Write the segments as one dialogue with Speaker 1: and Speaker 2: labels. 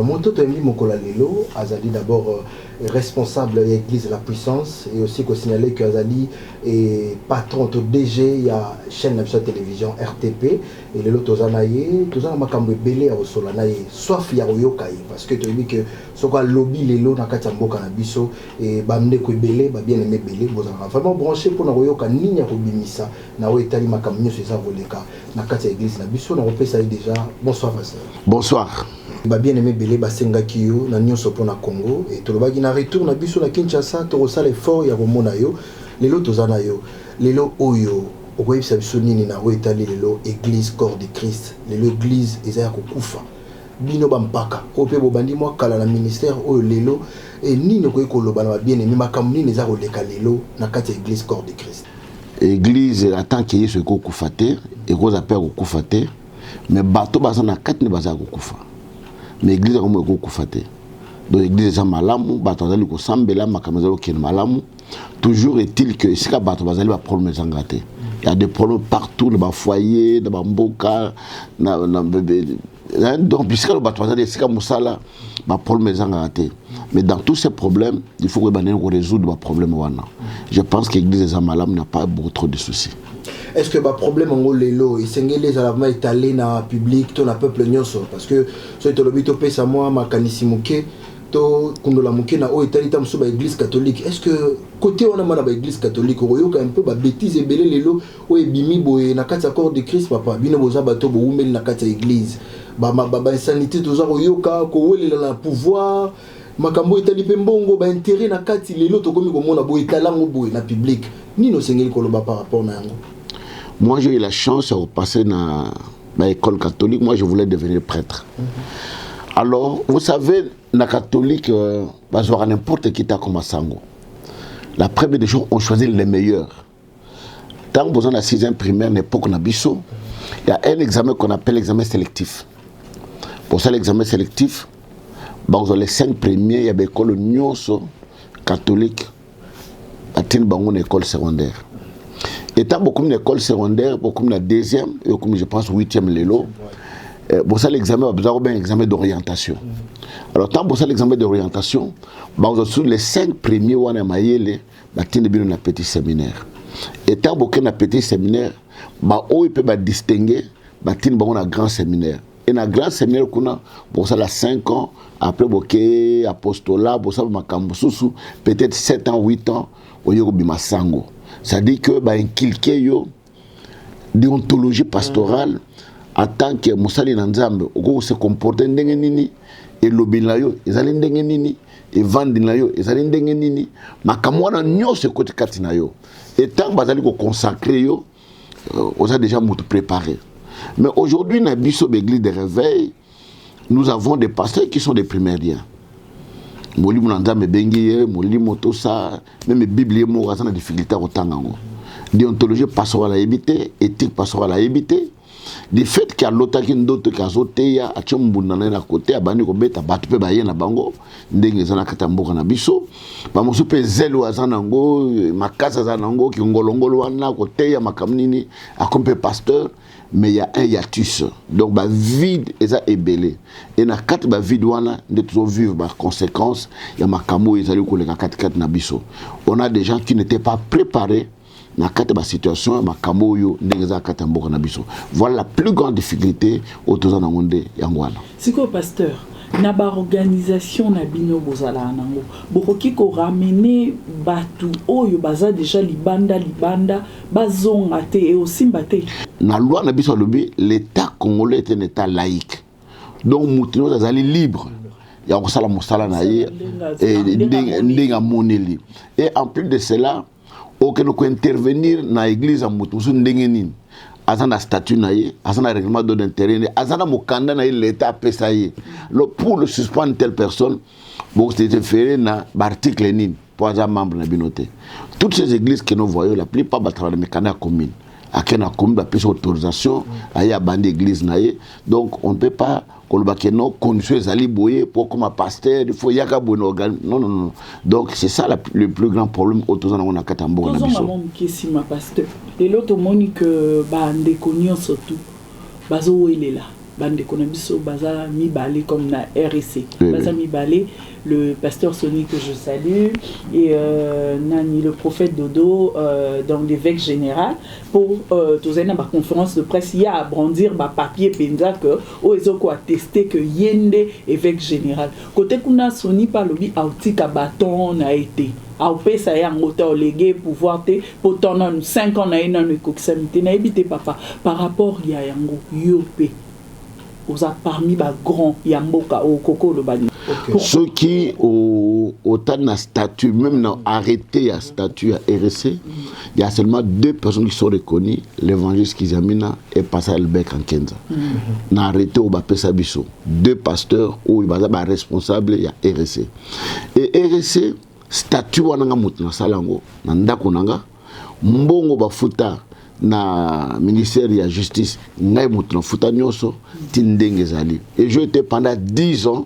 Speaker 1: Moto Toyembi Mokola Lelo, Azali d'abord responsable de l'église de la puissance et aussi qu'on signalait que Azali est patron de DG, il y a chaîne de télévision RTP et Lelo Tozanaye, Tozana Makambo Belé à Solanaye, sauf Yaroyokaye parce que tu dis que ce qu'on lobby Lelo na Katambo Kanabiso et Bamne ko Belé, ba bien aimé Belé, bozana vraiment branché pour Naroyoka Ninya Robimisa, Naro Etali Makamio c'est ça voleka, na Katia église na Biso, na repé ça déjà. Bonsoir pasteur.
Speaker 2: Bonsoir.
Speaker 1: Ba bien aimé Belé basenga kiyo na nyonso pona Congo et to lobaki na retour na biso na Kinshasa to sala effort ya komona yo lelo tozana yo lelo oyo okoyebisa biso nini na etali lelo église corps de Christ lelo église eza ya kokufa bino bampaka ope bobandi mwa kala na ministère oyo lelo et nini okoyi koloba na bien aimé makambo nini eza koleka lelo na kati ya église corps de Christ
Speaker 2: église attend que yesu kokufa te et koza pe kokufa te mais bato baza na kati ne baza kokufa mais l'église est comme Koufate. Donc l'église est malamu, batazali ko sambela makamazalo ken malamu. Toujours est-il que si ka batazali va problème zangaté. Il y a des problèmes partout dans les foyers, dans les mboka, donc puisque le batazali si ka musala va problème zangaté. Mais dans tous ces problèmes, il faut que banen résoudre les problèmes wana. Je pense que l'église est malamu n'a pas beaucoup trop de soucis.
Speaker 1: Est-ce que le problème en lelo et sengeli za la étalé na public ton peuple nyonso parce que so to lobito pesa moi makanisi muke to kundola muke na o etali tam so ba église catholique est-ce que côté on a mana ba église catholique oyoka un peu ba bêtise ebele lelo o ebimi boye na kati accord de Christ papa bino boza bato bo umeli na kati église ba insanité toza oyoka ko welela na pouvoir makambo etali pe mbongo ba intérêt na kati lelo to komi ko mona boye talango boye na public nino sengeli ko loba par rapport na yango.
Speaker 2: Moi, j'ai eu la chance de passer dans l'école catholique. Moi, je voulais devenir prêtre. Alors, vous savez, la catholique, n'importe qui t'a comme à Sango. La première des choses, on choisit les meilleurs. Tant que vous avez la 6e primaire, l'époque Nabiso, il y a un examen qu'on appelle l'examen sélectif. Pour ça, l'examen sélectif, vous avez les 5 premiers, il y a des écoles catholiques, une école secondaire. Étant beaucoup d'école secondaire, beaucoup de deuxième, et comme je pense 8e l'élo, pour ça l'examen, vous avez un examen d'orientation. Alors, tant pour ça l'examen d'orientation, vous avez les 5 premiers, vous avez un petit séminaire. Étant beaucoup de petit séminaire, il peut distinguer un grand séminaire. Et dans le grand séminaire, pour ça, 5 ans, après, il apostolat, pour ça, peut-être 7 ans, 8 ans, il y a sango. C'est-à-dire que inculquer yo déontologie pastorale en tant que musali nanzambe oko se comporter ndenge nini et lobila yo ezali ndenge nini et vendre na yo ezali ndenge nini makamwana nyose côté katina yo et tant bazali ko consacrer yo on a déjà tout préparé. Mais aujourd'hui na biso l'église de réveil nous avons des pasteurs qui sont des primériens. Moli munanda me bengiye moli moto ça même bible mo razana difficulté autant déontologie pastorale à éviter éthique pastorale à éviter du fait qu'il y a l'autre qui d'autres kazote ya a tchombuna na côté abani ko beta batu pe baye na bango ndenge zana katamboka na biso ba mosu pe zelo azana ngo makasa zana ngo ki ngolongolo wana côté ya makamnini akompe pasteur. Mais il y a un hiatus. Donc, le vide est ébélé. Et dans le vide, on a toujours vu les conséquences. Il y a des gens on a des gens qui n'étaient pas préparés dans la situation. Voilà la plus grande difficulté autour de Yangwana.
Speaker 3: C'est quoi, pasteur? Na ba organisation na bino bozala nango bokoki ko ramener batu oyo baza déjà libanda bazonga te et aussi mbate
Speaker 2: na loi na biso lobi l'état congolais est un état laïque donc mutino azali libre ya ko sala mosala na ye et ndinga moneli et en plus de cela aucun ko intervenir na église en mutusu ndenge nini azana statut naïe, azana règlement d'intérêt, azana mokanda naïe l'état pesaïe. Pour le suspendre telle personne, bon c'était fait na l'article nin pour avoir membre na binoté. Toutes ces églises que nous voyons, la plupart battra les mécaniques communes. À quelle commune la plus autorisation, à y a bande église naïe. Donc on ne peut pas que non conditions ali boyer pour comme un pasteur, il faut y avoir bon organe. Non. Donc c'est ça le plus grand problème autour de la Katambo na biso.
Speaker 3: Question ma pasteur. Et l'autre monique bande connu surtout. Bazo il est là. bande konabiso baza mibale comme na RSC
Speaker 2: Oui,
Speaker 3: baza
Speaker 2: oui.
Speaker 3: mibale le pasteur Sonny que je salue et Nani le prophète Dodo dans l'évêque général pour tous na ba conférence de presse il y a à brandir ba papier penza que o ezoko attester que yende évêque général côté kuna Sonny par lobi autika bâton na été a opesa yango ta légué pouvoir te pour ton 5 ans na ina no koksamité na ebité papa par rapport ya yango yope aux a parmi ba grand ya mboka au koko le bani
Speaker 2: ceux qui au temps de statut même dans arrêté à statut à RSC il y a seulement 2 personnes qui sont reconnues l'évangéliste Kizamina et Pascal Albert Kankenza na arrêté au bapesa biso 2 pasteurs ou ils sont responsables il y a RSC et RSC statut wananga mutna salango na ndako nanga mbongo bafuta na ministère ya justice ngai mutna futa nyoso tindenge zali et je étais pendant 10 ans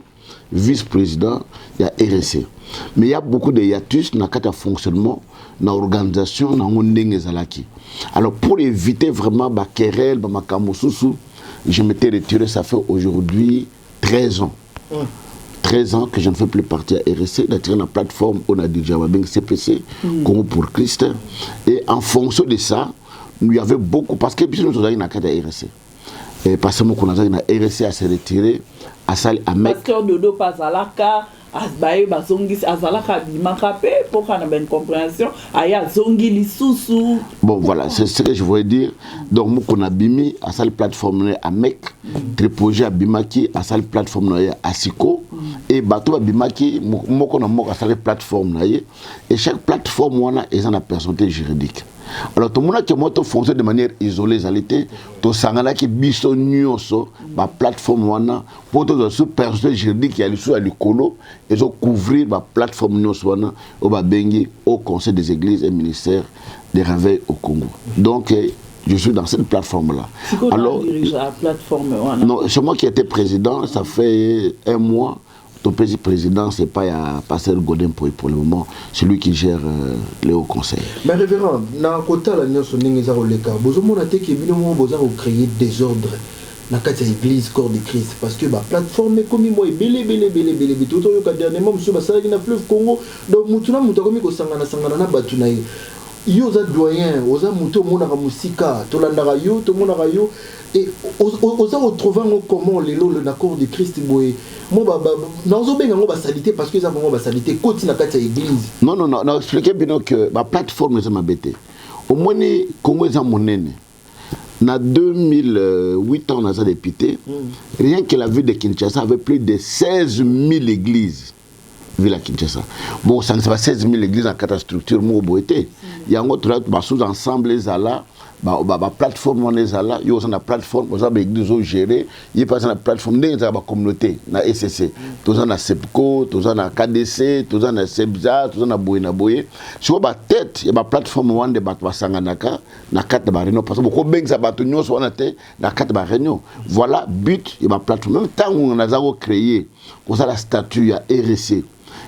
Speaker 2: vice-président ya RSC mais il y a beaucoup de hiatus na kata fonctionnement na organisation na ndenge zalaki alors pour éviter vraiment ba querelle ba makambo susu je m'étais retiré ça fait aujourd'hui 13 ans 13 ans que je ne fais plus partie à RSC, d'attirer la plateforme, on a déjà un CPC, Congo pour Christ. Et en fonction de ça, il y avait beaucoup, parce que nous avons une carte à RSC. Et parce que nous avons une RSC à se retirer, à salle à mettre.
Speaker 3: Pasteur Dodo Pazalaka, Asbaye Bazongi, Azalaka Bimakape, pour qu'on ait une compréhension, Aya Zongi Lisusu.
Speaker 2: Bon, voilà, c'est ce que je voulais dire. Donc, nous avons bimi à salle plateforme à MEC, Tripoje à Bimaki, à salle plateforme à Siko. Et bateau bimaki moko na moko à plateforme et chaque plateforme wana est une personnalité juridique. Alors tout le monde qui monte fonctionne de manière isolée zalité to sangana ki biso nyonso ba plateforme wana pour to sous personnalité juridique ya lisu à likolo et zo couvrir ba plateforme nyonso wana au ba bengi au conseil des églises et ministère des réveils au Congo. Donc je suis dans cette plateforme-là. Alors,
Speaker 3: la plateforme,
Speaker 2: non, c'est moi qui étais président, ça fait 1 mois. Ton président, c'est pas Pasteur Godin pour le moment, c'est lui qui gère le haut conseil.
Speaker 1: Mais révérend, dans le côté de la Nation Ningeza Oleka, vous avez créé désordre dans l'église corps de Christ parce que la plateforme est comme moi, belé. Tout le temps, dernièrement, monsieur Bassari na fleuve Congo, donc mutuna mutakomi ko sangana na batunaï. Yo za doyen, oza muto mona ka musika, tolandaka yo, to mona ka yo et oza retrouver comment les le accord de Christ boy. Moi nazo benga ngo ba salité parce que ça vraiment ba salité côté na kati ya église.
Speaker 2: Non, expliquez bien que la plateforme est mabete. Au moins ni Congo est monene. Na 2008 ans on a député. Rien que la ville de Kinshasa avait plus de 16 000 églises. Ville à Kinshasa. Bon, ça ne c'est pas 16 000 églises en quatre structures, moi, au été. Il y a un autre sous-ensemble, les là, la plateforme, on est là, il y a une plateforme, on a une église gérée, il y a une plateforme, il y a une communauté, la SCC, tout ça, na SEPCO, tout ça, na KDC, tout ça, na SEBZA, tout ça, na Boye. Sur la tête, il y a une plateforme, on a une Sanganaka, na 4 réunions, parce que beaucoup de gens sont na 4 réunions. Voilà, but, il y a une plateforme. Même temps où on a créé, on a la statue, il y a RSC.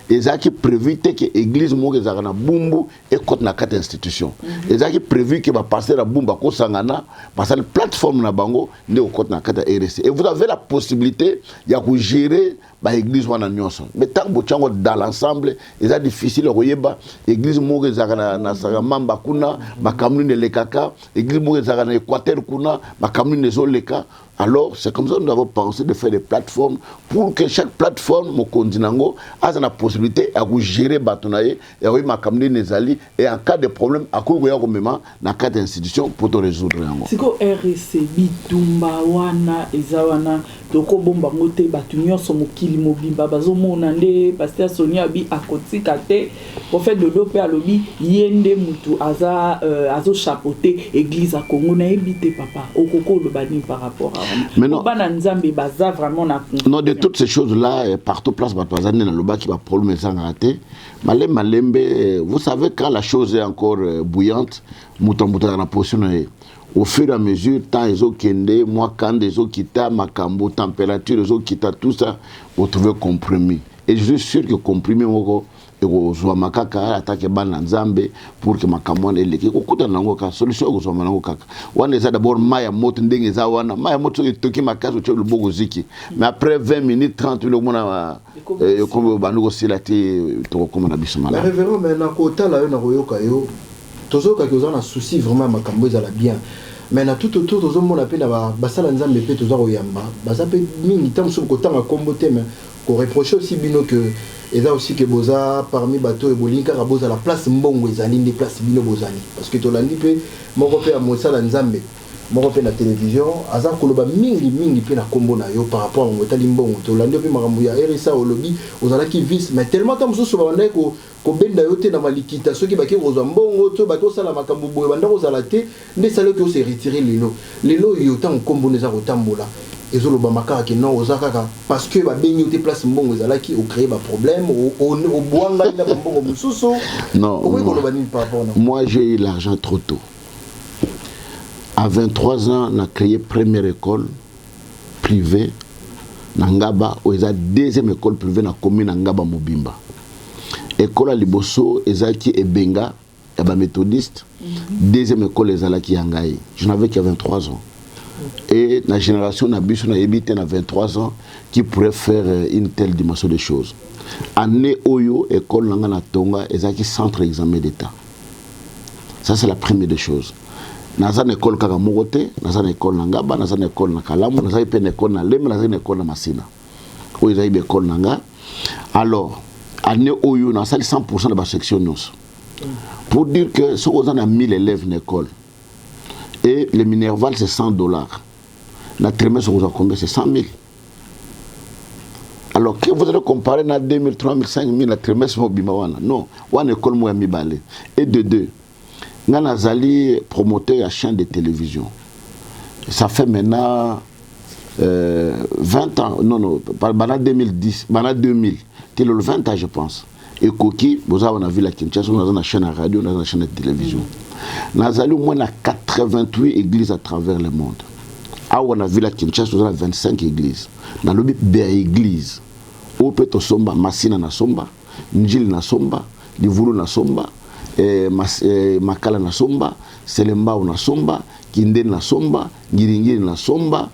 Speaker 2: Et ça qui prévu que l'église moke zakana bumbu et côté na quatre institutions. Et ça qui prévu que va passer la bumba ko sangana passer la plateforme na bango ne au côté na quatre RSC. Et vous avez la possibilité ya ku gérer ba église wana nyonso. Mais tant bochango dans l'ensemble, et ça difficile oyeba église moke zakana na sagamamba kuna ba kamuni ne lekaka, église moke zakana Équateur kuna ba kamuni ne zoleka. Alors, c'est comme ça que nous avons pensé de faire des plateformes pour que chaque plateforme, mon continent, a la possibilité de gérer Batonaye et en cas de problème, à quoi vous avez dans quatre institutions pour te résoudre.
Speaker 3: C'est quoi RSC, Bitumba, Wana, Ezawana, Toko Bomba Mote, Batunyo, Somokili, Mobimba, Bazomo, Nande, Pasteur Sonia, Bi, Akoti, Kate, prophète de l'Opé, Alobi, Yende, Moutou, Azo, Chapoté, Église à Congo, Naébité, Papa, Okoko, le Bani par rapport à.
Speaker 2: Mais non, non, de toutes ces choses-là, partout place Batouazane dans le bas qui va problème sans rater. Malembe, vous savez quand la chose est encore bouillante, mouton dans la position. Au fur et à mesure, tant les eaux kende, moi quand les eaux quitta, makambo, température, les eaux quitta, tout ça, vous trouvez compromis. Et je suis sûr que compromis, ekozwa makaka atake bana nzambe pour que makamwana eleki kokuta nango ka solution ekozwa nango kaka wana eza d'abord maya moto ndenge eza wana maya moto etoki makasi otie loboko ziki mais après 20 minutes 30 minutes omona comme bandu kosila te tokokoma na biso malamu.
Speaker 1: Révérend mais na kotala yo na koyoka yo tozoka ki oza na souci vraiment makambo ezala bien mais na tout autour tozomona pe na basala nzambe pe toza koyamba baza pe mingi ntango mosusu kotanga kombo te mais koreproche aussi bino que eza aussi que boza parmi bato ebolingi kaka bozala place mbongo ezali nde place bino bozali parce que tolandi pe moko pe ya mosala nzambe moko pe na télévision aza koloba mingi pe na kombo na yo par rapport à ngotali mbongo tolandi pe makambo ya RSA olobi ozalaki vice mais tellement tant mosusu babandaki kobenda yo te na malikita soki baki kozwa mbongo to baki osala makambo boye banda kozala te nde esali oki ose retire lelo oyo ntango kombo eza kotambola ezoloba makaka ke non oza kaka parce que babengi yo te place mbongo ezalaki ocréer baproblème obwangani na bambongo mosusu okoki koloba nini par rapport na
Speaker 2: moi j'ai eu l'argent trop tôt. À 23 ans, on a créé première école privée na Ngaba, où il y a deuxième école privée na commune Ngaba Mobimba. École à Liboso, ezaki Ebenga, yaba méthodiste. Deuxième école ezalaki Yangaï. Je n'avais que 23 ans. Et la génération Nabiso na habité na 23 ans qui pourrait faire une telle dimension de choses. Année Oyo, école Nangana Tonga, ezaki centre examen d'État. Ça c'est la première des choses. Naza une école kaka mogote, naza une école na Ngaba, naza une école na Kalamu, naza une école na Lema, naza une école na Masina. Où ils une école nanga. Alors, année Oyo, on a 100% de la section nous. Pour dire que si on a 1000 élèves dans l'école, et le Minerval c'est $100. La trimestre, vous avez combien? C'est 100 000. Alors, que vous allez comparer à 2 000, 3 000, 5 000, la trimestre, non, on école moi mi balé. Et de deux. Ngana Zali, promoteur à chaîne de télévision. Ça fait maintenant 20 ans, non, pendant 2010, pendant 2000, c'est le 20 ans je pense. Et Koki, vous avez vu la Kinshasa, on a une chaîne à radio, on a une chaîne de télévision. Nazali au moins 88 églises à travers le monde. Ah, on a vu la Kinshasa, on a 25 églises. Dans le but église, au Peto Somba, Massina na Somba, Njil na Somba, Livulu na Somba, Makala na Somba, Selemba na Somba, Kinde na Somba, Ngiringiri na Somba,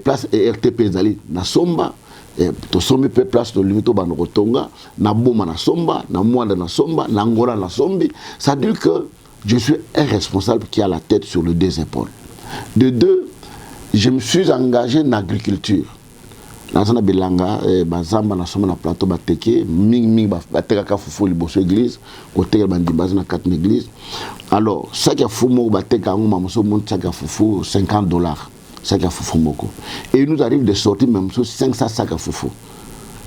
Speaker 2: place RTP Zali na Somba, to sombi pe place to limito ba Rotonga, na Boma na Somba, na Mwanda na Somba, na Angola na Sombi. Ça dit que je suis un responsable qui a la tête sur les deux épaules. De deux, je me suis engagé en agriculture. Nazana Belanga, Bazamba na Somba na plateau bateke, ming bateka ka fufu liboso église, côté bandi bazana 4 églises. Alors, ça qui a fumo bateka ngoma moso monte ça qui a fufu $50. Ça qui a fufu moko. Et il nous arrive de sortir même sur 500 sacs à fufu.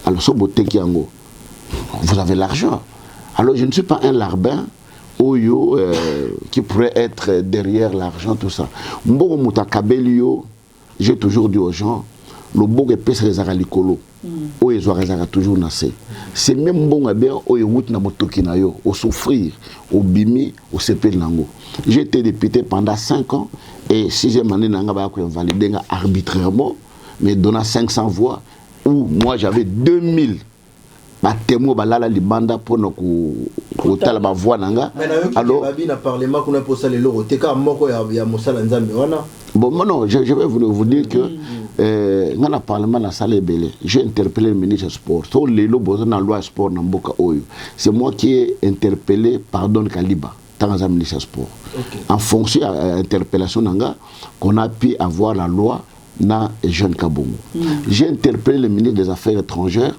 Speaker 2: Alors, so boteki yango. Vous avez l'argent. Alors, je ne suis pas un larbin oyo qui pourrait être derrière l'argent tout ça. Mboko mutakabelio, j'ai toujours dit aux gens le bon épaisse rezara likolo o ezo rezara toujours nassé c'est même bon bien o yut na motoki na yo au souffrir au bimi au sepel nango. J'ai été député pendant 5 ans et 6e année nanga ba ko invalider arbitrairement mais donnant 500 voix où moi j'avais 2000 batemo balala libanda pour ko tala ba voix nanga.
Speaker 1: Alors babi na parlement qu'on a posé le loro teka moko ya mosala nzambe wana.
Speaker 2: Bon, non, je vais vous dire que dans le Parlement, j'ai interpellé le ministre des Sports. C'est moi qui ai interpellé, pardon, Kaliba, dans le ministre des Sports. Okay. En fonction de l'interpellation, qu'on a pu avoir la loi dans le jeune Kabongo. J'ai interpellé le ministre des Affaires étrangères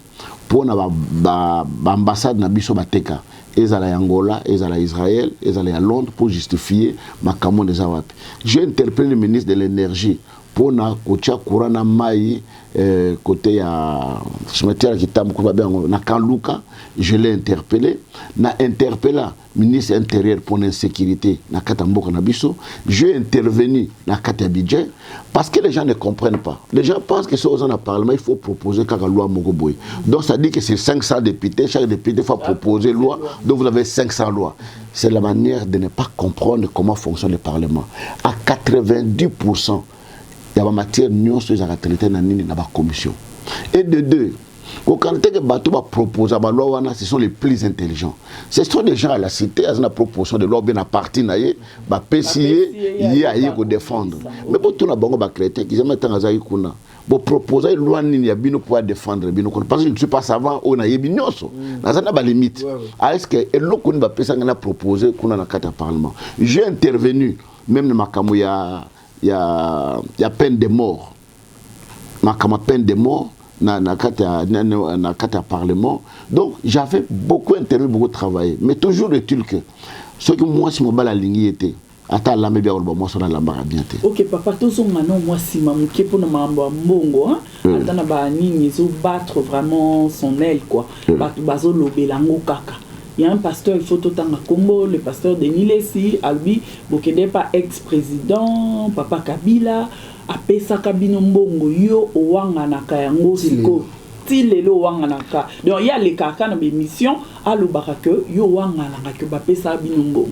Speaker 2: pour l'ambassade de Bisso Bateka. Ils allaient à Angola, ils allaient à Israël, ils allaient à Londres pour justifier ma camon des Arabes. J'ai interpellé le ministre de l'énergie pour na kocha courant mai côté à cimetière qui tam na Kanluka, je l'ai interpellé, na interpellé ministre intérieur pour l'insécurité na Katamboka na biso, j'ai intervenu na Katabidje parce que les gens ne comprennent pas. Les gens pensent que si on a parlement, il faut proposer la loi Mogoboy. Donc ça dit que c'est 500 députés, chaque député faut proposer loi, donc vous avez 500 lois. C'est la manière de ne pas comprendre comment fonctionne le Parlement. À 90%, il y a une matière nuance de la traité dans la commission. Et de deux, Quand que bateau va proposer à loi, ce sont les plus intelligents. Ce sont des gens à la cité, à la proposition de loi bien à partir naïe, bah pessier, il y a à défendre. Mais pour tout le monde, bah chrétien, qui aiment tant à zaïkouna. Bon proposer une loi ni bino pour défendre bino parce que je ne suis pas savant on a yebinyoso na ça n'a pas limite est-ce que eloko qu'on va penser na proposer qu'on a na carte parlement j'ai intervenu même dans makamo ya peine de mort makamo peine de mort na carte parlement donc j'avais beaucoup intervenu beaucoup travaillé mais toujours est-il que ce que moi si mon bal la ligne était ata la mebia olba mo sona la mbara bien te.
Speaker 3: OK papa tozo ngano moi si mamuke pour na mambo mbongo hein ata na ba nini zo battre vraiment son aile quoi bazo lobelango kaka. Il y a un pasteur il faut totanga Kombo le pasteur Denis Lessi albi bokende pas ex-président papa Kabila apesa kabino mbongo yo owanga na kayango siko lelo wanga na ka donc il y a les kaka na émission alobaka que yo wanga na ka ba pesa bino mbongo.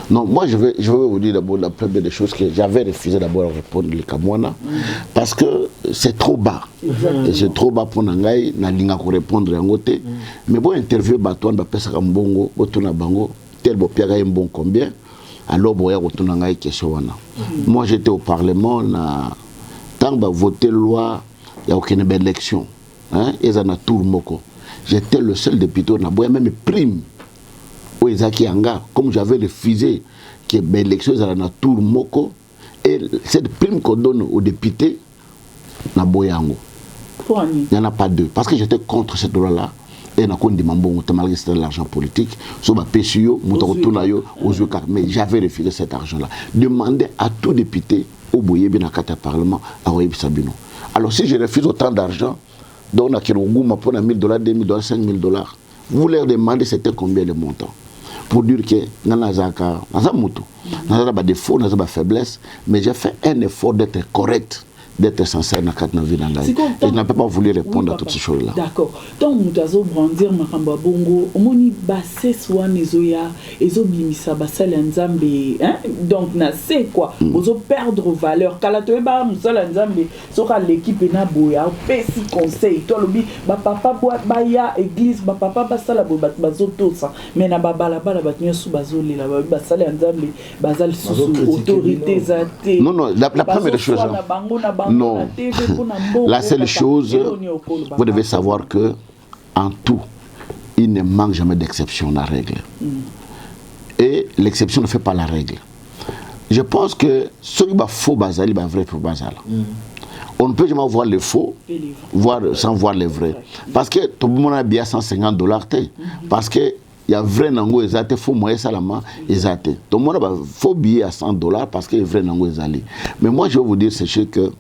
Speaker 2: Non, moi je vais vous dire d'abord la première des choses que j'avais refusé d'abord à répondre les Kamwana parce que c'est trop bas. Et c'est trop bas pour Nangai, na linga ko répondre en côté. Mais bon interview Batouane ba pesa mbongo, botuna bango, tel bo piaga mbon combien alors boya ko tunangai question wana. Moi j'étais au parlement na tant ba voter loi, il y a aucune belle élection. Hein, et na tour moko. J'étais le seul député na boya même prime. Comme j'avais refusé que l'élection soit dans tour moko et cette prime qu'on donne aux députés na boyango. Il n'y en a pas deux parce que j'étais contre cette loi là et na kondi mambongo malgré c'était de l'argent politique sur ma PCO mais j'avais refusé cet argent là. Demandez à tout député au boye bien à parlement à Sabino. Alors si je refuse autant d'argent donc na kiroguma pour $1,000 $2,000 $5,000 vous leur demandez c'était combien le montant pour dire que nanazaka nazamutu nazala ba défaut nazala ba faiblesse mais j'ai fait un effort d'être correct d'être sincère na kat na vie na ngai et je n'ai pas voulu répondre à toutes ces choses là.
Speaker 3: D'accord donc mutazo brandir makamba bongo omoni basse swa nezoya ezo bimisa basala nzambe hein donc na c'est quoi ozo perdre valeur kala to ba musala nzambe soka l'équipe na boya pesi conseil to lobi ba papa ba ya église ba papa basala bo bazo tosa mais na babala bala batnya su bazolela basala nzambe bazal sous autorité zate.
Speaker 2: Non la première chose non. La seule chose, vous devez savoir que en tout, il ne manque jamais d'exception à la règle. Et l'exception ne fait pas la règle. Je pense que ce qui est faux, il est vrai pour Bazal. On ne peut jamais voir le faux sans voir le vrai. Parce que tout le monde a bien $150. Parce que il y a vrai nango ezate faux moyen salama ezate. Tout le monde a faux billet à $100 parce que vrai nango ezali. Mais moi je vais vous dire c'est que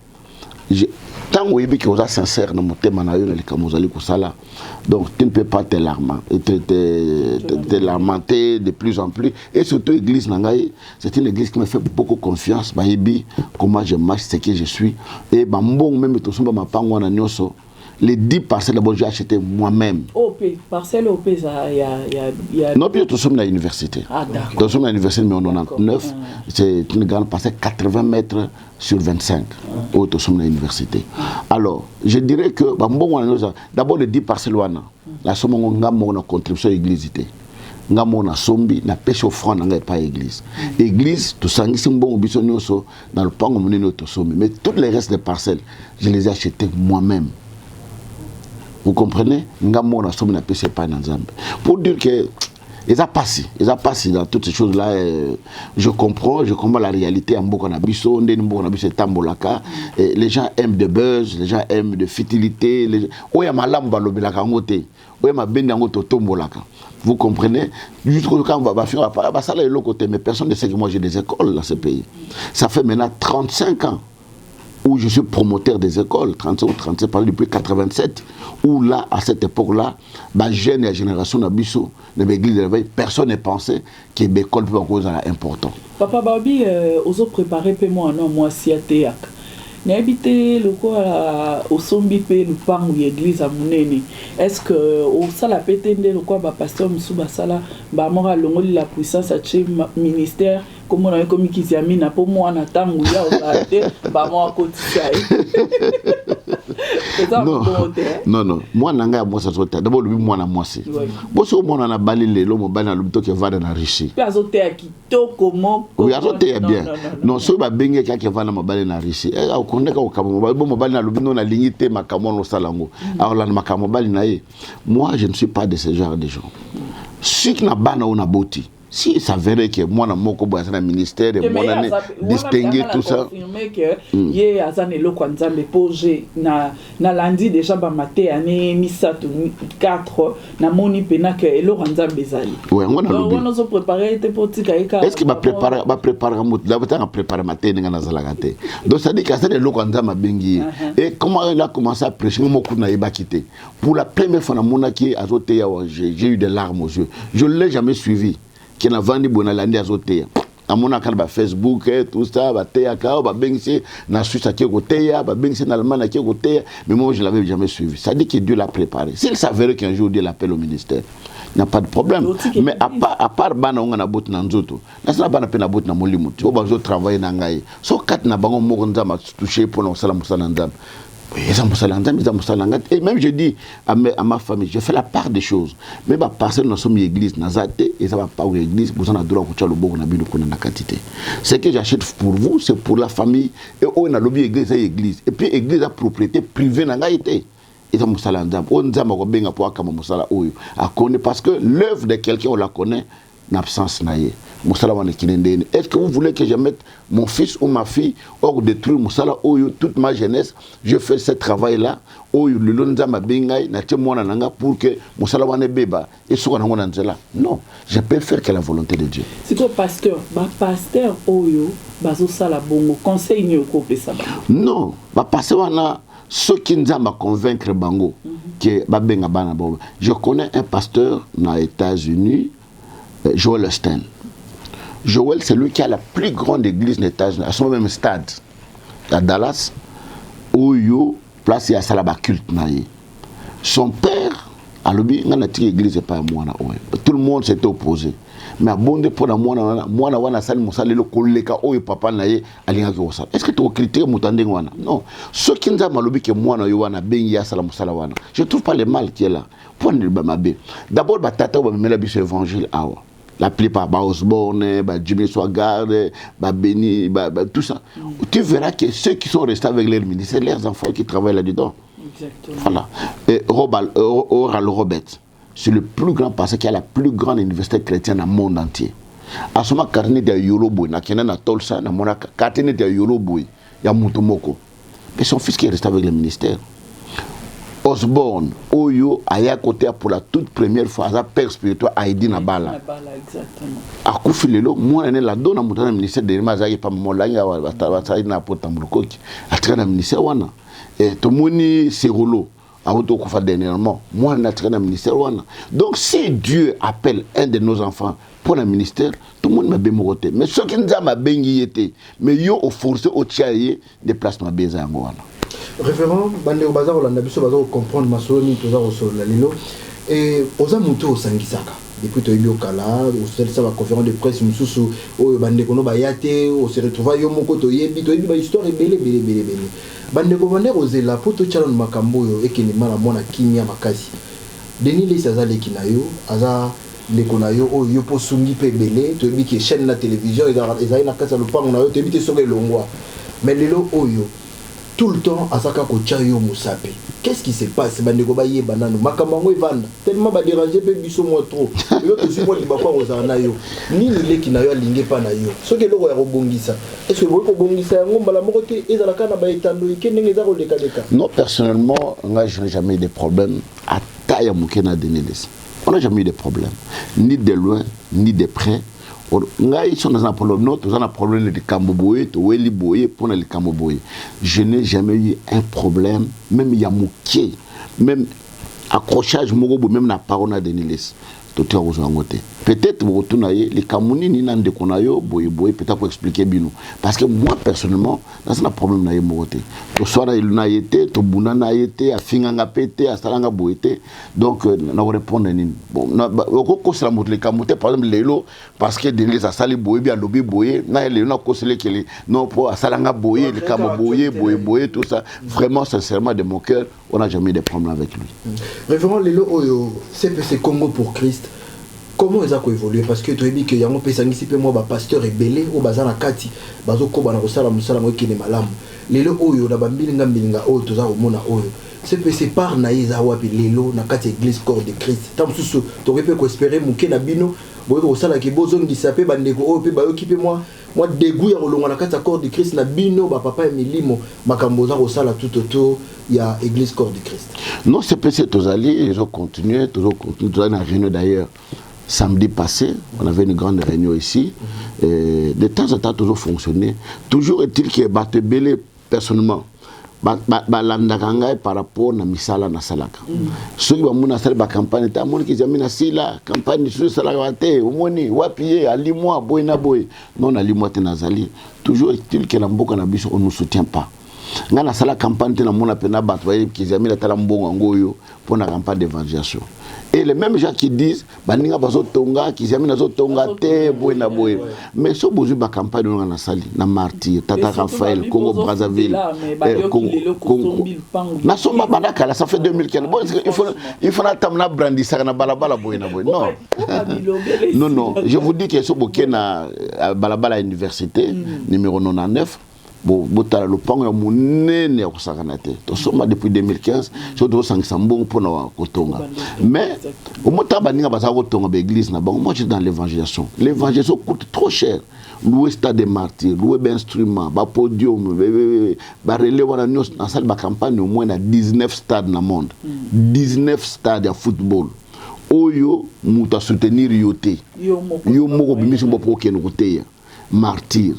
Speaker 2: tant que vous êtes sincère dans mon thème, donc tu ne peux pas te lamenter de plus en plus. Et surtout l'église Nangaï, c'est une église qui me fait beaucoup confiance. Comment je marche, c'est qui je suis. Et même les 10 parcelles d'abord j'ai acheté moi-même.
Speaker 3: OP, parcelle OP, ça y a...
Speaker 2: Non, puis nous sommes à l'université.
Speaker 3: Ah d'accord.
Speaker 2: Nous sommes à l'université, mais on en a 9. C'est une grande parcelle, 80 mètres sur 25. Nous sommes à l'université. Alors, je dirais que, d'abord les 10 parcelles, la somme on a contribution à l'église. On a sombi, na pêche offrande, on n'a pas l'église. L'église, tout ça, c'est bon, dans le pan, on a notre sombi. Mais tous les restes des parcelles, je les ai achetées moi-même. Vous comprenez? Pour dire que ils ont passé dans toutes ces choses-là. Je comprends la réalité. Les gens aiment de buzz, les gens aiment de futilité. Vous comprenez? Jusqu'au quand on va faire, mais personne ne sait que moi j'ai des écoles dans ce pays. Ça fait maintenant 35 ans. Où je suis promoteur des écoles, 35 ou 37, par depuis 87, où là, à cette époque-là, la jeune et la génération d'Abisso, personne ne pensait que l'école peut avoir un important.
Speaker 3: Papa Babi, vous avez préparé pour moi, non, moi, si à Théâc. N'habitez le quoi au sombi pe le pan ou l'église à Mouneni. Est-ce que au sala pétende le quoi ba pasteur Moussouba sala ba mora longoli la puissance à chez ministère comme on a comme qui s'amina pour moi en attend ou ya au ba moi côté
Speaker 2: Non. Moi, nanga moi ça soit. D'abord lui moi na moi c'est. Bon c'est moi na balile lo mo bana lo to va dans Russie.
Speaker 3: Puis azote à kito comment.
Speaker 2: Oui, azote bien. Non, so ba bengi qui va na mobile na Russie. Eh au kondeka au kamo mobile na lo bino na lignité makamo no salango. Alors là makamo mobile na ye. Moi je ne suis pas de ce genre de gens. Si qui na bana on a boti. Si il s'avérait que moi, dans mon ministère, et moi, distingué tout ça.
Speaker 3: Il na lundi déjà, année 4, na moni pena que elo ranza bezali.
Speaker 2: Ouais, on a
Speaker 3: nous préparé pour
Speaker 2: est-ce qu'il va préparer matin dans zalagate. Donc ça dit que ça le ranza ma bengi. Et comment il a commencé à prêcher mon coup na iba quitté. Pour la première fois dans mon aki azoté j'ai eu des larmes aux yeux. Je l'ai jamais suivi. Qui n'a vendu bonalandi azotea à mon akal ba Facebook et tout ça ba teya ka ba bengisi na Suisse qui goteya ba bengisi na Allemagne qui goteya mais moi je l'avais jamais suivi. Ça dit que Dieu l'a préparé. S'il s'avérait qu'un jour Dieu l'appelle au ministère, il n'y a pas de problème. Mais à part bana on a bot na nzoto na sala bana pe na bot na molimo tu ba zo travailler na ngai so kat na bango mo nzama toucher pour na sala musala nzama. Et même je dis à ma famille, je fais la part des choses. Mais parce que nous sommes une église, et ça va pas une église, vous en avez droit à la quantité. Ce que j'achète pour vous, c'est pour la famille. Et on a lobby église et église. Et puis église a propriété privée dans été. Et ça parce que l'œuvre de quelqu'un, on la connaît, l'absence naïe. Est-ce que vous voulez que je mette mon fils ou ma fille hors détruire Moussala toute ma jeunesse? Je fais ce travail-là pour que Moussala wane beba et soit non, je peux faire que la volonté de Dieu.
Speaker 3: C'est quoi pasteur? Pasteur Oyo bazo sala bongo conseil ni okope ça.
Speaker 2: Non, pasteur wana ceux qui nous ont convaincre bango que babenga bana boba. Je connais un pasteur dans les États-Unis, Joel Osteen. Joel, c'est lui qui a la plus grande église des États-Unis, à son même stade, à Dallas, où il y a place à Salaba culte. Son père, à l'objet, il y a une église, pas moi. Tout le monde s'était opposé. Mais à bon pour la moi, na salle musale le collègue au papa naie alinga ko ça. Est-ce que tu as critiqué mutande wana? Non. Ce qui nous a malobi que moi na yowana ben ya sala musala wana. Je trouve pas le mal qui est là. Point de bamabe. D'abord ba tata ba mela biso évangile awa. La plupart, Osborne, Jimmy Swagard, Benny, tout ça. Tu verras que ceux qui sont restés avec leur ministère, c'est leurs enfants qui travaillent là-dedans.
Speaker 3: Exactement.
Speaker 2: Voilà. Et Oral Robert, c'est le plus grand pasteur qui a la plus grande université chrétienne au monde entier. À ce moment, carnet de Yorobo, na Kenana Tolsa, na Mona, carnet de Yorobo, il y a Mutomoko. Mais son fils qui est resté avec le ministère. Osborne, Oyo, à côté pour la toute première fois, à père spirituel, à Aïdi Nabala.
Speaker 3: Exactement.
Speaker 2: À Koufilelo, moi, je suis là, dans le ministère de l'Église, pas mon langue, à Potambukoki, à travers le ministère, et tout le monde, c'est Rolo, à Autokofa dernièrement, moi, je suis dans le ministère. Donc, si Dieu appelle un de nos enfants pour le ministère, tout le monde m'a bémoroté. Mais ce qui nous a béni, mais ils ont forcé au Tchaïe des placements bézés en Goana.
Speaker 1: Référent, Bandeo Bazar, on a besoin de comprendre ma soeur, ni tout ça, au Lalo. Et aux amouteux au Sangisaka. Depuis que tu as Kala, au sein de la conférence de presse, au Bandekono Bayate, au se retrouver au Mokoto Yebi, tu as une histoire belle. Bandeko Bandero Zela, pour tout chalon Makambo, et qui n'est mal à mon Kinya Makasi. Denis les Azale Kinayo, Aza. Les Konayo, oh, yo pour Sungi Pebele, tu as dit que chaîne la télévision, et ils ont la casse à l'opang, on a eu des sur les longues. Mais les lots, oh yo. Tout le temps, à Saka Kochayo Moussapi. Qu'est-ce qui se passe? Bandeko Baye Banano, Makamango Ivan, tellement ba déranger, Bisso moi trop. Yo, tu suis moi, il va pas aux anayo. Ni les qui n'a eu à l'ingé pas nayo. Ce que l'on a rebongisa. Est-ce que vous pouvez rebongisa un homme à la mort et à la canne à Baïtando, et qu'il n'est pas le
Speaker 2: Non, personnellement, moi, je n'ai jamais eu de problème à taille à Moukena Denelis. On n'a jamais eu de problème, ni de loin, ni de près. Je n'ai jamais eu un problème, même Yamouké, même accrochage, même la parole de Nilis. totika kozwa yango te. Peut-être bokotuna ye likambo nini na ndeko na yo boye boye peut-être ko expliquer bino parce que moi personnellement naza na problème na ye moko te toswara na ye te tobunda na ye te afinganga pe te asalanga boye te donc na ko répondre nini bon okokosela moto likambo te par exemple lelo parce que Denis asali boye bi alobi boye na lelo na kosele kele non po asalanga boye likambo boye boye boye tout ça vraiment sincèrement de mon cœur on n'a jamais de problème avec lui.
Speaker 1: Révérend lelo oyo CPC Congo pour Christ. Comment ils ont évolué? Parce que tu as dit que yango pesangisi pe moi ba pasteur ebelé au bazana kati bazo ko bana kosala musala mo kine malamu lelo oyo na ba mbilinga oyo toza omona oyo CPC par na iza wapi lelo na kati église corps de Christ tam susu to pe ko espérer muke na bino boyo kosala ke bozongisa pe bandeko oyo pe bayo kipe moi dégoût ya kolonga na kati corps de Christ na bino ba papa emilimo makambo za kosala tout autour ya église corps de Christ.
Speaker 2: Non CPC tozali ils ont continué toujours na réunion d'ailleurs. Samedi passé, on avait une grande réunion ici. Et de temps en temps, toujours fonctionné. Toujours est-il que Batebele, personnellement, par rapport à Misala na Salaka. Ceux qui ont fait campagne, ils ont dit que la campagne sur Salaka, Omoni, Wapiye, Ali-moi, Boyna Boy. Non, Ali-moi, Tenazali. Toujours est-il que l'Amboka Nabiso, on ne nous soutient pas. Dans la campagne, on a fait qu'ils ont mis la Talambo pour la campagne d'évangélisation. Et les mêmes gens qui disent baninga bazo tonga qui jamais nazo tonga te boina boy mais so bozu ba campagne na sali na martyr Tata Raphaël Congo Brazzaville na somba badaka ça fait 2015 bon il faut attendre na brandissa na balabala boina boy non non je vous dis que so boké na balabala université numéro 99 botala lopango ya munene ya kusakana te tosoma depuis 2015 so to sangisa mbongo pona kotonga mais au mota baninga baza kotonga ba église na bango moi je suis dans l'évangélisation coûte trop cher louer stade des martyrs louer ba instrument ba podium ba relais wana nyos na salle ba campagne au moins na 19 stades na monde 19 stades de football oyo muta soutenir yote yo moko bimisi mbo ken koteya martyr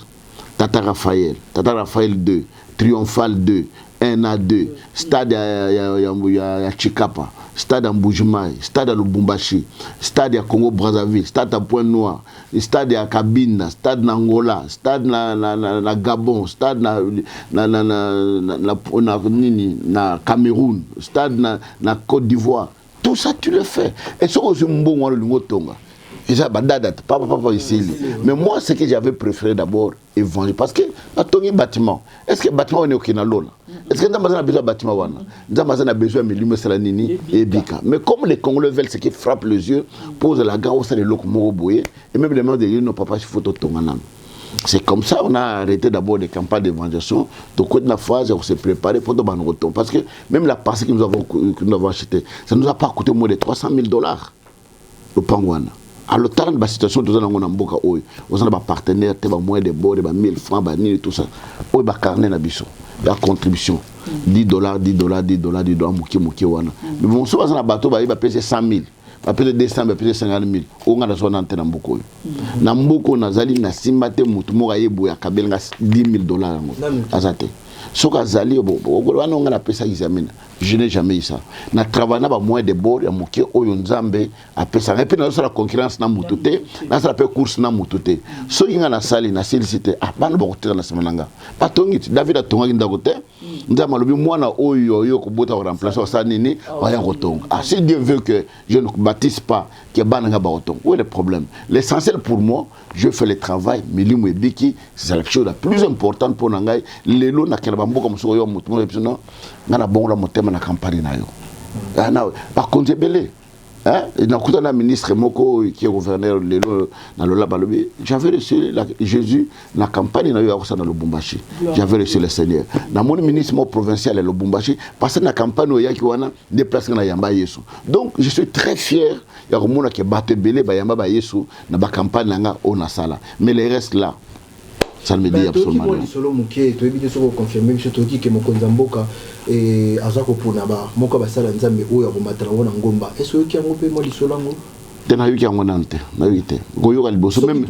Speaker 2: Tata Raphaël 2, Triomphal 2, 1-2, Stade à Chikapa, Stade à Mbujimai, Stade à Lubumbashi, Stade à Congo Brazzaville, Stade à Pointe-Noire, Stade à Cabinda, Stade à Angola, Stade à Gabon, Stade à Cameroun, Stade à Côte d'Ivoire. Tout ça tu le fais. Et ce que je mais moi, ce que j'avais préféré d'abord, évangile. Parce que, un bâtiment, est-ce que le bâtiment est au Kinalola? Est-ce que nous avons besoin de bâtiment? Nous avons besoin de Milimo Salanini et Bika. Mais comme les Congolais veulent ce qui frappe les yeux, pose la gare au sein de l'Okomoroboye, et même les membres de l'île n'ont pas passé photo de Tonganam. C'est comme ça qu'on a arrêté d'abord les campagnes d'évangélisation. Donc, on a phase, on s'est préparé pour le retour. Parce que même la parcelle que nous avons achetée, ça ne nous a pas coûté moins de $300,000. Le Pangouana. À l'automne, la situation de Mboka, on a des partenaires, des moins de bord, des 1000 francs, des tout ça. On a carnet na biso, la contribution. $10, mouki wana. Mais bon, souvent, dans le bateau, il va payer 100,000. Il va payer 200, il va payer 50,000. On a besoin d'entrer dans Mboko. Dans Mboko, on a zali na simate mutumo ya yebu ya kabelenga $10,000. Azate. Soka zali on a appelé ça examine. Je n'ai jamais eu ça. Na travail na ba moins de bord ya moké oyo nzambe appelé ça. Et puis na la concurrence na mutute, na ça appelle course na mutute. So inga na sali na félicité ah bana ba kotela na semananga. Patongi David atonga kinda kote. Nzama lobi mwana oyo yo ko bota remplacer ça nini ba ya kotonga. Ah si Dieu veut que je ne baptise pas que bana nga ba kotonga. Où est le problème? L'essentiel pour moi, je fais le travail, milimu ebiki, c'est la chose la plus importante pour nangai. Lelo na kelabambo comme so yo mutumo epsino. Ngana bongo la motema na campagne na yo. Par contre belé. Hein? Na kuta na ministre moko qui est gouverneur lelo na lola balobi, j'avais reçu Jésus na campagne na yo akosa na Lubumbashi. J'avais reçu le Seigneur. Na mon ministre provincial le Lubumbashi parce que na campagne o yaki wana déplacer na yamba Yesu. Donc je suis très fier ya komona ke bato belé ba yamba ba Yesu na ba campagne nga ona sala. Mais le reste là ça ne me dit absolument rien.
Speaker 1: Solo muke to ebite soko confirmer je te dis que mokonza mboka et azako pona ba moko ba sala nzambe oyo ko matala wona ngomba est-ce que yango pe mo li solo ngo
Speaker 2: tena yuki yango nante na yite goyo ka liboso même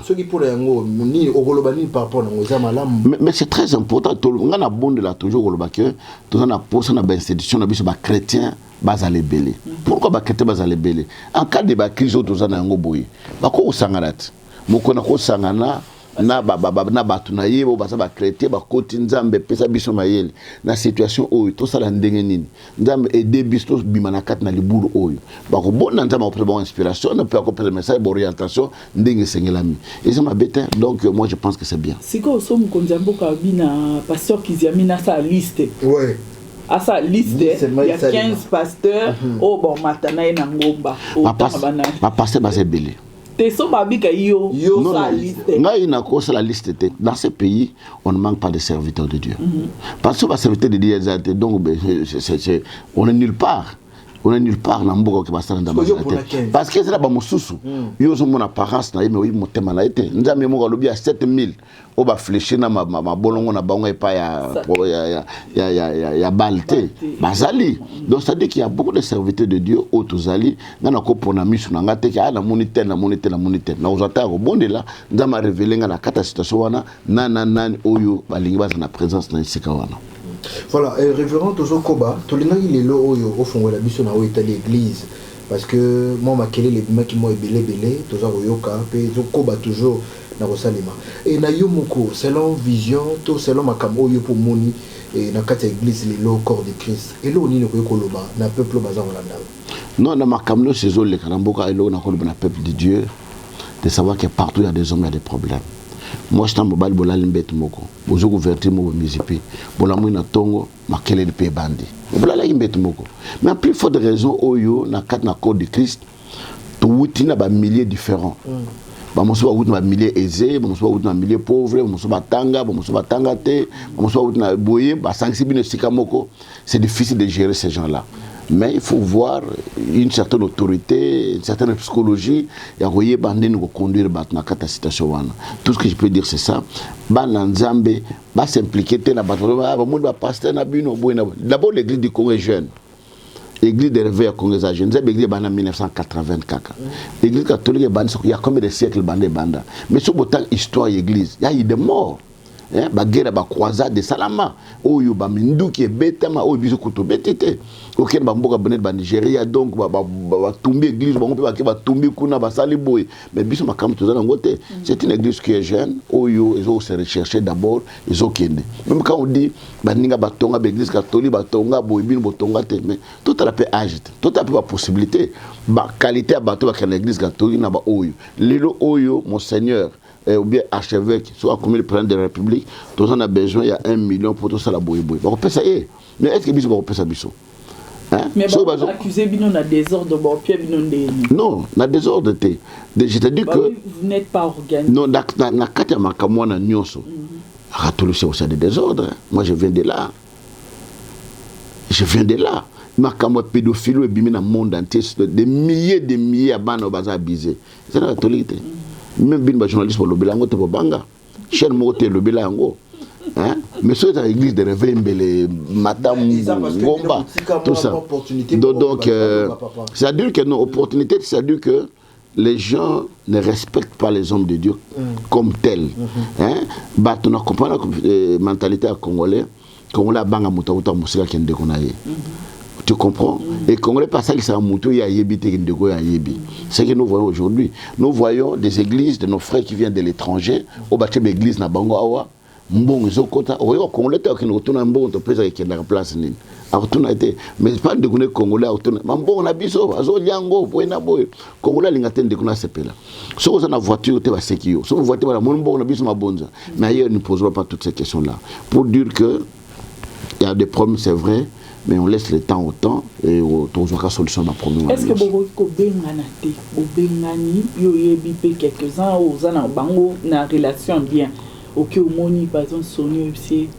Speaker 1: ceux qui pour yango ni okoloba ni par rapport na ngo za malamu
Speaker 2: mais c'est très important to ngana bonde là toujours koloba que to na posa na ba institution na biso ba chrétien bazale belé. Pourquoi bakete bazale belé? En cas de crise autozana yango boyi. Bako osanganat. Mokona ko sangana na batu na yebo baza ba chrétien ba koti nzambe pesa biso mayele na situation oyo to sala ndenge nini nzambe aider biso bima na kat na liburu oyo ba ko bona nzambe ko prendre inspiration na peut ko prendre message orientation ndenge sengelami et ça m'a bête donc moi je pense que c'est bien
Speaker 3: siko so mukonzambo ka bina pasteur Kiziamina sa liste
Speaker 1: ouais
Speaker 3: à sa liste il y a 15 pasteurs oh bon matana na ngomba
Speaker 2: ma pasteur ba belé.
Speaker 3: Non,
Speaker 2: la liste. Dans ce pays, on ne manque pas de serviteurs de Dieu. Parce que les serviteurs de Dieu, donc, on est nulle part. On est nulle part dans le parce que c'est là mon sous. Yo sont mon apparence na mais mon thème na été. Nous avons mon lobby à 7000. On va fléchir na ma bolongo na bango et pas ya balte. Bazali. Donc ça dit qu'il y a beaucoup de serviteurs de Dieu au Tozali. Ngana ko pona misu na ngate ki na monité. Na ozata ko bonde là, nous avons révélé na kata situation wana na oyo balingi baza na présence na isika wana.
Speaker 1: Voilà, révérend Tozo Koba, Tolina il est là au fond de la bison à l'église parce que moi ma kele les bima qui moi belé Tozo Royoka pe Tozo Koba toujours na Rosalima et na yomoko selon vision to selon makamo yo pour moni et na kata église les lo corps de Christ et là on ni ko koloba na peuple bazan Holanda.
Speaker 2: Non na makamo ces les karamboka et là on a koloba na peuple de Dieu de savoir que partout il y a des hommes il y a des problèmes. Moi je t'en bal bolal mbet moko bozo couverture mo mizipi bolamou na tongo makele de pe bandi bolala mbet moko mais plus forte raison oyo na kat na corps de Christ to wuti na ba milliers différents ba moso ba wuti na milliers aisés ba moso ba wuti na milliers pauvres ba moso ba tanga te ba moso ba wuti na boye ba sanksi bino sika moko c'est difficile de gérer ces gens-là. Mais il faut voir une certaine autorité, une certaine psychologie. Il y a des gens qui conduire la situation. Tout ce que je peux dire, c'est ça. Bananzambe va s'impliquer dans la bataille. D'abord, l'église du Congo est jeune. L'église de réveil congolais jeune. L'église est en 1984. L'église catholique il y a combien de siècles banda. Mais sur le histoire de l'église, il y a eu des morts. Ba guerre ba croisade de Salama oyo ba minduki betama oyo biso kuto betete okene ba mboka benet ba Nigeria donc ba tumbi église ba mpe ba tumbi kuna ba sali boy mais biso makam tozana ngote c'est une église qui est jeune oyo ils ont se rechercher d'abord ils ont kende même quand on dit ba ninga ba tonga ba église catholique ba tonga boy bin bo tonga te mais tout à la peu âge tout à peu pas possibilité ba qualité à bateau ba l'église catholique na ba oyo lelo oyo monseigneur ou bien archevêque, soit comme le président de la République, tout ça on a besoin, il y a 1 million pour tout ça la boye. On peut ça y mais est-ce que biso on peut ça biso?
Speaker 3: Mais on accusé bino na désordre bon pied bino ndeni.
Speaker 2: Non, na désordre té. Je te dis que
Speaker 3: vous n'êtes pas organisé.
Speaker 2: Non, na kati ya makamwa na nyonso. Ratolu c'est aussi des désordres. Moi je viens de là. Makamwa pédophile et bimi na monde entier des milliers à bana baza abusé. C'est la catholique. Même bien journaliste pour le bilango te banga chaîne moté le bilango hein mais c'est l'église de réveil mbele madame ngomba tout ça donc c'est-à-dire que nos opportunités c'est-à-dire que les gens ne respectent pas les hommes de Dieu comme tels hein bah tu n'as compris la mentalité congolais banga mutauta musika kende konaye. Tu comprends? Et Congolais pas ça qui s'est moutou ya yebi te ndeko ya yebi. C'est que nous voyons aujourd'hui. Nous voyons des églises de nos frères qui viennent de l'étranger au bâtiment église na bango awa mbongo zokota oyo Congolais ta ki retourne mbongo to pesa ki na place nini. Retourne été mais pas de connaître Congolais retourne mbongo na biso azo liango boyna boy Congolais linga de kuna sepela. So on a voiture te ba sekio. So voiture ba mbongo na biso mabonza. Mais ailleurs ne poserons pas toutes ces questions là pour dire que il y a des problèmes c'est vrai. Mais on laisse le temps au temps et on trouve la solution dans le problème.
Speaker 3: Est-ce que vous avez quelques-uns aux bango na relation bien ok au moni par exemple Sony aussi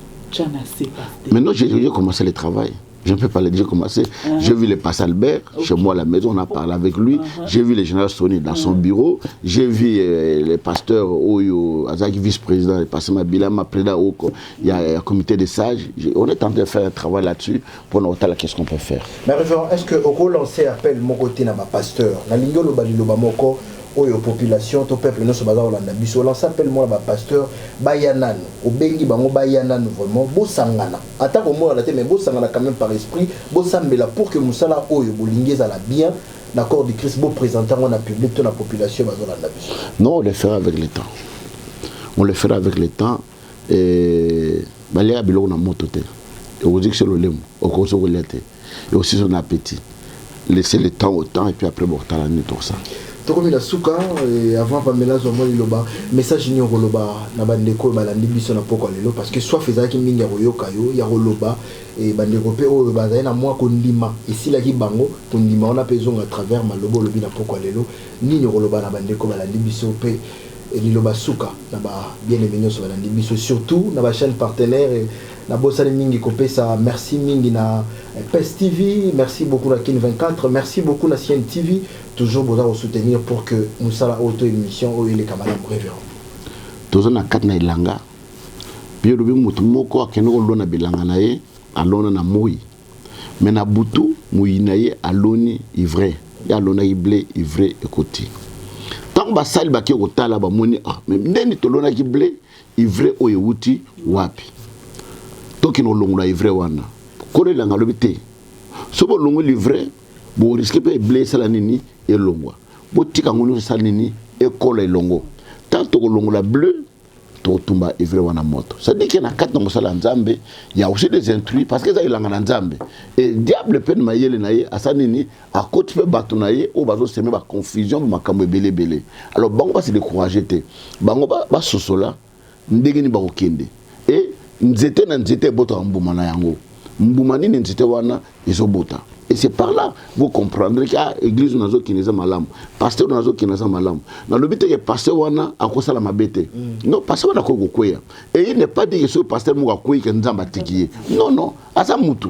Speaker 2: maintenant j'ai commencé le travail. Je ne peux pas le dire commencer. J'ai vu le Passe Albert chez moi à la maison, on a parlé avec lui. J'ai vu le général Sony dans son bureau. J'ai vu le pasteur Oyo, Azaki vice-président, le pasteur Mabilama, président Oko. Il y a un comité de sages. On est en train de faire un travail là-dessus pour nous voir qu'est-ce qu'on peut faire.
Speaker 1: Mais référent, est-ce que Oko lancé appel mon côté na pasteur, na lingolo baliloba moko oyo population to peuple no so baza olanda biso lance appelle moi ba pasteur bayanan obengi bango bayanan vraiment bo sangana ata ko mo la te mais bo sangana quand même par esprit bo sambela pour que musala oyo bolingi za la bien l'accord de Christ bo présenter on a public to la population baza olanda biso.
Speaker 2: Non, on le fera avec le temps. On le fera avec le temps et baléa biloko na moto te. Et on dit que c'est le lemo, au cause où il était. Et aussi son appétit. Laisser le temps au temps et puis après bon la nuit tout ça.
Speaker 1: Tokomi na suka avant Pamela Zomo liloba message ni roloba na bandeko balandi biso na poko lelo parce que soit faisaki mingi royoka yo ya roloba et bandeko pe o bazali na mwa kondima ici la ki bango kondima on a besoin à travers malobo lobi na poko lelo ni roloba na bandeko balandi biso pe liloba suka na ba bien aimé nyonso balandi biso surtout na ba chaîne partenaire na bosali mingi kopesa merci mingi na PES TV, merci beaucoup à Kin 24, merci beaucoup à CN TV, toujours besoin de soutenir pour que nous soyons auto émission où il est camarades révérend.
Speaker 2: Toujours na kat na ilanga. Bien rubi mutu moko akeno lona bilanga na ye, alona na moi. Mais na butu moi na ye aloni ivre, ya alona iblé ivre ekoti. Tant ba sali ba ki otala ba moni ah, mais ndeni to lona ki blé ivre o yewuti wapi. Toki no longola ivre wana. Kore la ngalobité sobo longo livre bo risque pe blesser la nini et longwa bo tika ngonu sa nini e kola longo tanto ko longo la bleu to tumba ivre wana moto ça dit que na kat na mosala nzambe il y a aussi des intrus parce que ça ilanga na nzambe et diable peine mayele na ye asa nini a côté pe bato na ye o bazo semer ba confusion ba makambo belé alors bango ba se décourager te bango ba sosola ndenge ni ba okende et nzete na nzete boto mbuma na yango Mboumani n'entité wana isobota. Et c'est par là vous comprendrez que l'église nazo kineza malam, pasteur nazo kineza malam. Na le but que pasteur wana akosa la mabete. Non, pasteur wana ko kweya. Et il n'est pas dit que ce pasteur mo ko kweya nzamba tikiye. Non, asa mutu.